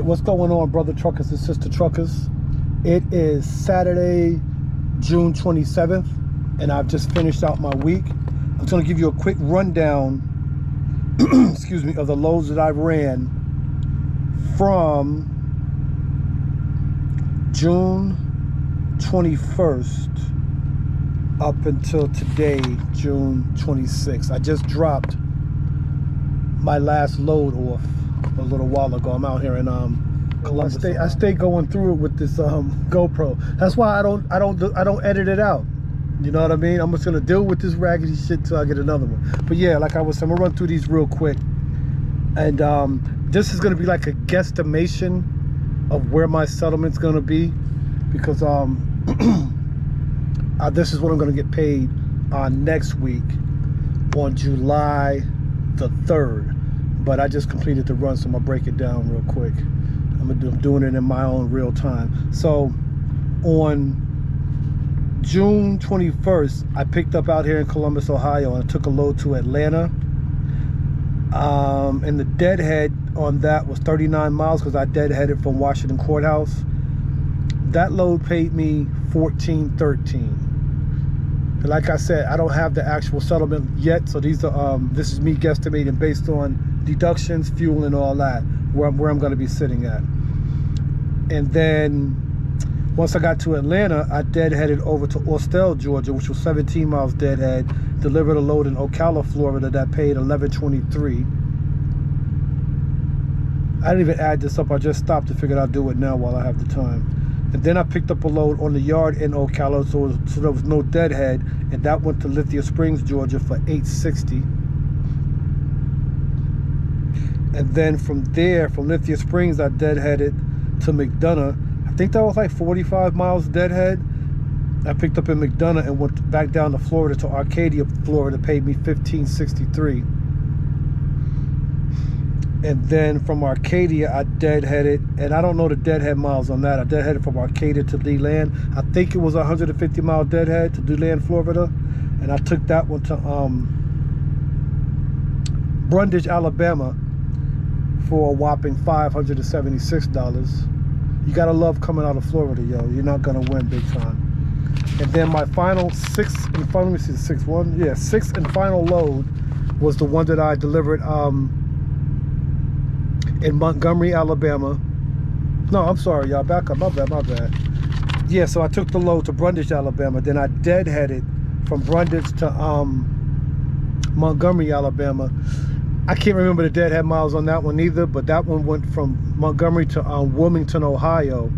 right, what's going on, brother truckers and sister truckers? It is Saturday, June 27th, and I've just finished out my week. I'm going to give you a quick rundown, excuse me, of the loads that I ran from June 21st up until today, June 26th. I just dropped my last load off a little while ago. I'm out here in Columbus. I stay going through it with this GoPro. That's why I don't edit it out. You know what I mean? I'm just gonna deal with this raggedy shit till I get another one. But yeah, like I was saying, I'm gonna run through these real quick. And this is gonna be like a guesstimation of where my settlement's gonna be, because this is what I'm gonna get paid on next week on July the 3rd. But I just completed the run, so I'm gonna break it down real quick. I'm doing it in my own real time. So on June 21st, I picked up out here in Columbus, Ohio, and I took a load to Atlanta. And the deadhead on that was 39 miles because I deadheaded from Washington Courthouse. That load paid me $14.13. And like I said, I don't have the actual settlement yet, so these are this is me guesstimating based on deductions, fuel, and all that, where I'm going to be sitting at. And then once I got to Atlanta, I deadheaded over to Austell, Georgia, which was 17 miles deadhead. Delivered a load in Ocala, Florida that paid $11.23. I didn't even add this up. I just stopped to figure I'll do it now while I have the time. And then I picked up a load on the yard in Ocala, so there was no deadhead, and that went to Lithia Springs, Georgia for $8.60. And then from there, from Lithia Springs, I deadheaded to McDonough. I think that was like 45 miles deadhead. I picked up in McDonough and went back down to Florida to Arcadia, Florida, paid me $15.63. And then from Arcadia, I deadheaded, and I don't know the deadhead miles on that. I deadheaded from Arcadia to DeLand. I think it was 150 mile deadhead to DeLand, Florida. And I took that one to Brundage, Alabama for a whopping $576. You gotta love coming out of Florida, yo. You're not gonna win big time. And then my final sixth and final load was the one that I delivered in Montgomery, Alabama. No, I'm sorry, y'all. Back up. My bad. Yeah, so I took the load to Brundage, Alabama. Then I deadheaded from Brundage to Montgomery, Alabama. I can't remember the deadhead miles on that one either, but that one went from Montgomery to Wilmington, Ohio.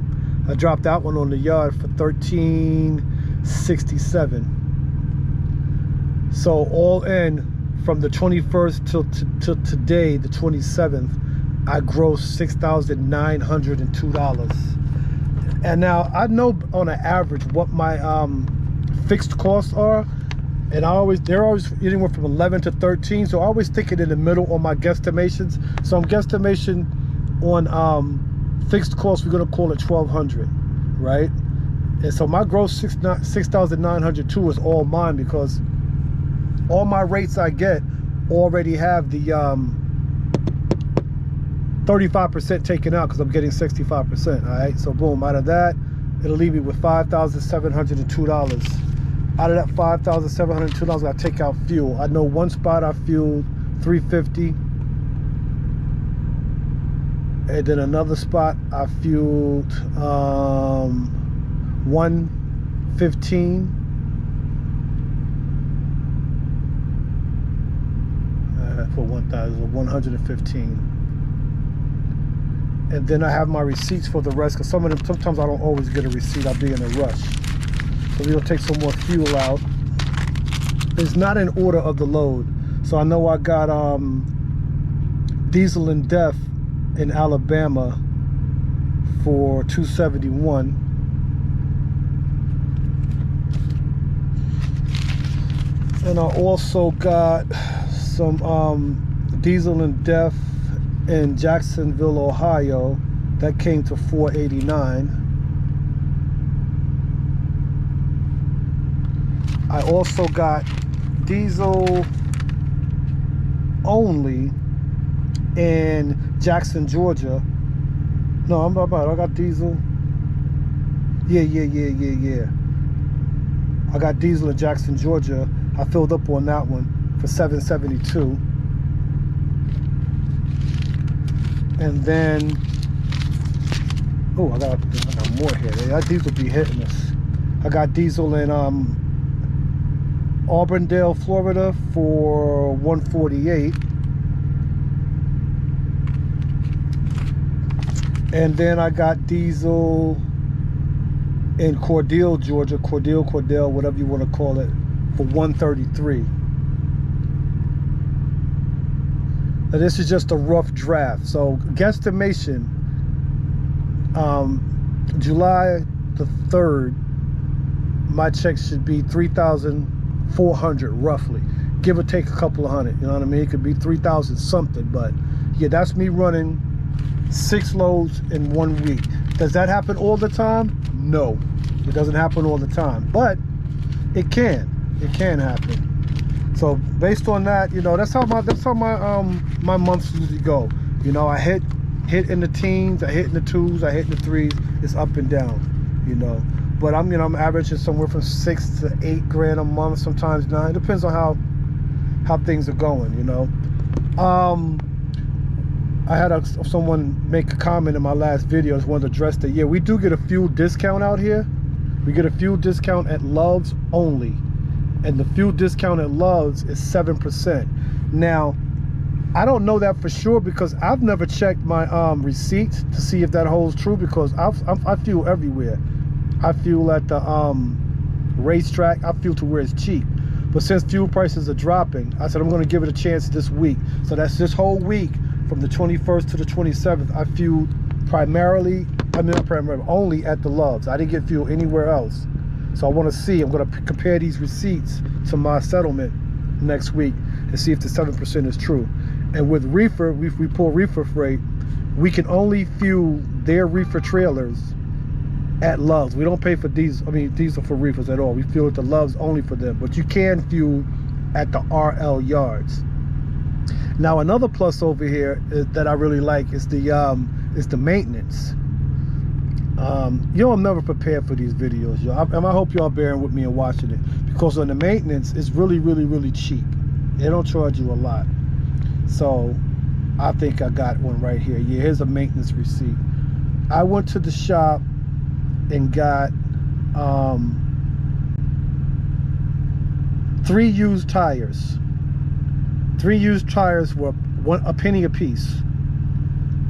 I dropped that one on the yard for $13.67. So all in, from the 21st till today, the 27th, I grossed $6,902. And now I know on an average what my fixed costs are, and they're always anywhere from 11 to 13. So I always stick it in the middle on my guesstimations. So I'm guesstimation on fixed costs, we're gonna call it $1,200, right? And so my gross $6,902 is all mine, because all my rates I get already have the 35% taken out, because I'm getting 65%. All right, so boom, out of that, it'll leave me with $5,702. Out of that $5,702, I take out fuel. I know one spot I fueled $3.50, and then another spot I fueled $1.15. For 115. And then I have my receipts for the rest, because sometimes I don't always get a receipt. I'll be in a rush. So we'll take some more fuel out. It's not in order of the load. So I know I got diesel and def in Alabama for $271. And I also got some diesel and def in Jacksonville, Ohio. That came to $489. I also got diesel only in Jackson, Georgia No, I'm about. I got diesel. Yeah. I got diesel in Jackson, Georgia. I filled up on that one for $7.72. And then, oh, I got more here. That diesel be hitting us. I got diesel in Auburndale, Florida for $1.48. And then I got diesel in Cordele, Georgia, Cordele, whatever you want to call it, for $1.33. Now this is just a rough draft. So guesstimation, July the 3rd, my check should be $3,400 roughly, give or take a couple of hundred. You know what I mean? It could be 3,000 something, but yeah, that's me running 6 loads in 1 week. Does that happen all the time? No, it doesn't happen all the time, but it can happen. So based on that, you know, that's how my months usually go. You know, I hit in the teens, I hit in the 2s, I hit in the 3s. It's up and down, you know. But I'm averaging somewhere from 6 to 8 grand a month, sometimes 9. It depends on how things are going, you know. I had someone make a comment in my last video. I just wanted to address that. Yeah, we do get a fuel discount out here. We get a fuel discount at Love's only. And the fuel discount at Love's is 7%. Now, I don't know that for sure because I've never checked my receipts to see if that holds true, because I fuel everywhere. I fuel at the racetrack. I fuel to where it's cheap. But since fuel prices are dropping, I said I'm going to give it a chance this week. So that's this whole week from the 21st to the 27th. I fueled only at the Love's. I didn't get fuel anywhere else. So I want to see, I'm going to compare these receipts to my settlement next week and see if the 7% is true. And with reefer, we pull reefer freight, we can only fuel their reefer trailers at Love's. We don't pay for diesel for reefers at all. We fuel at the Love's only for them, but you can fuel at the RL yards. Now another plus over here that I really like is the maintenance. Y'all never prepared for these videos, y'all. And I hope y'all bearing with me and watching it, because on the maintenance, it's really cheap. They don't charge you a lot. So I think I got one right here. Yeah, here's a maintenance receipt. I went to the shop and got 3 used tires. 3 used tires were a penny a piece.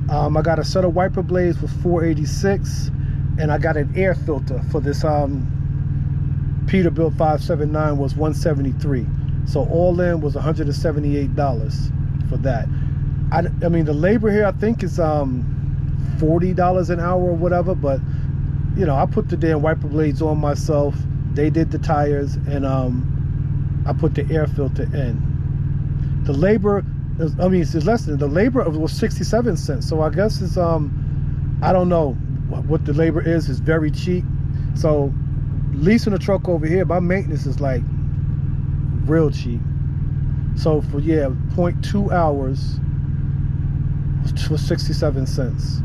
I got a set of wiper blades for $4.86, and I got an air filter for this Peterbilt 579 was $173. So all in was $178 for that. I mean, the labor here I think is $40 an hour or whatever, but you know, I put the damn wiper blades on myself. They did the tires, and I put the air filter in. The labor, it's less than, the labor was 67 cents. So I guess it's, I don't know what the labor is. It's very cheap. So leasing a truck over here, my maintenance is like real cheap. So for, yeah, 0.2 hours was 67 cents.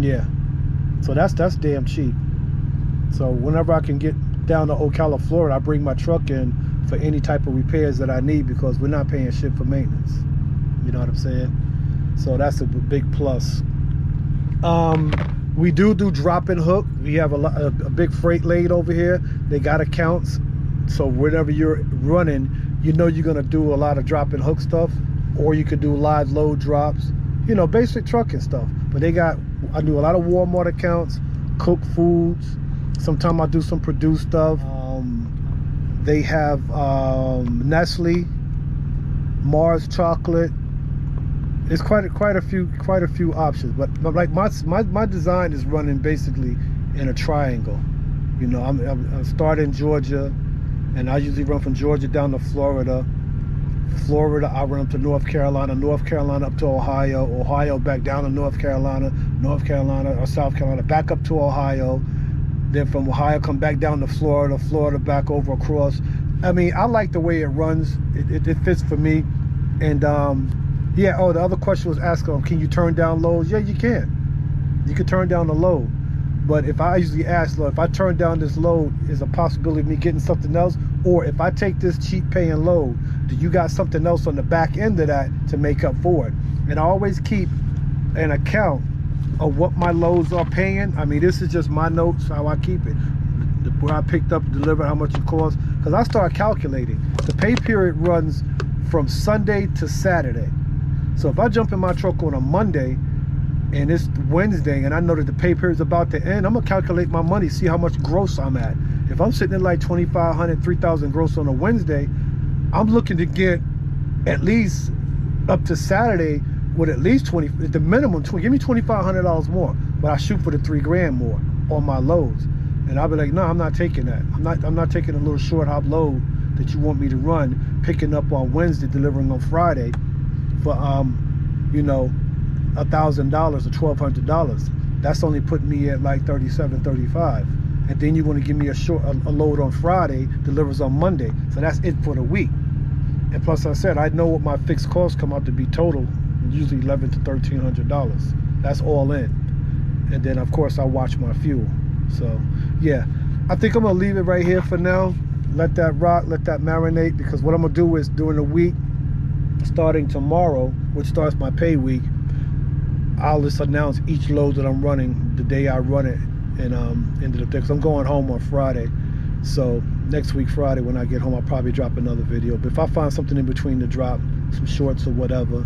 Yeah. So that's damn cheap. So whenever I can get down to Ocala, Florida, I bring my truck in for any type of repairs that I need, because we're not paying shit for maintenance. You know what I'm saying? So that's a big plus. We do drop and hook. We have a big freight lane over here. They got accounts. So whenever you're running, you know you're gonna do a lot of drop and hook stuff, or you could do live load drops, you know, basic trucking stuff. But I do a lot of Walmart accounts, cooked foods. Sometimes I do some produced stuff. They have Nestle, Mars chocolate. It's quite a few options. But like my design is running basically in a triangle. You know, I'm starting in Georgia, and I usually run from Georgia down to Florida. Florida, I run up to North Carolina, North Carolina up to Ohio, Ohio back down to North Carolina, North Carolina or South Carolina, back up to Ohio. Then from Ohio, come back down to Florida, Florida back over across. I mean, I like the way it runs. It fits for me. And Yeah, oh, the other question was asking, can you turn down loads? Yeah, you can. You can turn down the load. But if I usually ask, look, if I turn down this load, is a possibility of me getting something else? Or if I take this cheap paying load, do you got something else on the back end of that to make up for it? And I always keep an account of what my loads are paying. I mean, this is just my notes, how I keep it. Where I picked up, delivered, how much it costs. Because I start calculating. The pay period runs from Sunday to Saturday. So if I jump in my truck on a Monday and it's Wednesday and I know that the pay period's about to end, I'm gonna calculate my money, see how much gross I'm at. If I'm sitting at like 2,500, 3,000 gross on a Wednesday, I'm looking to get at least up to Saturday with at least 20, the minimum 20, give me $2,500 more, but I shoot for the 3 grand more on my loads. And I'll be like, no, I'm not taking that. I'm not taking a little short hop load that you want me to run, picking up on Wednesday, delivering on Friday for you know, $1,000 or $1,200. That's only putting me at like 37, 35. And then you want to give me a load on Friday, delivers on Monday. So that's it for the week. And plus, I said, I know what my fixed costs come out to be total, usually $1,100 to $1,300. That's all in. And then of course I watch my fuel. So yeah, I think I'm gonna leave it right here for now. Let that rock, let that marinate, because what I'm gonna do is during the week, starting tomorrow, which starts my pay week, I'll just announce each load that I'm running the day I run it, and end of the day, because I'm going home on Friday. So next week Friday when I get home, I'll probably drop another video. But if I find something in between to drop, some shorts or whatever,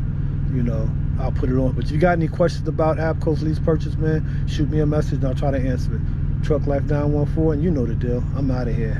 you know, I'll put it on. But if you got any questions about ABCO's lease purchase, man, shoot me a message and I'll try to answer it. Truck Life 914, and you know the deal. I'm out of here.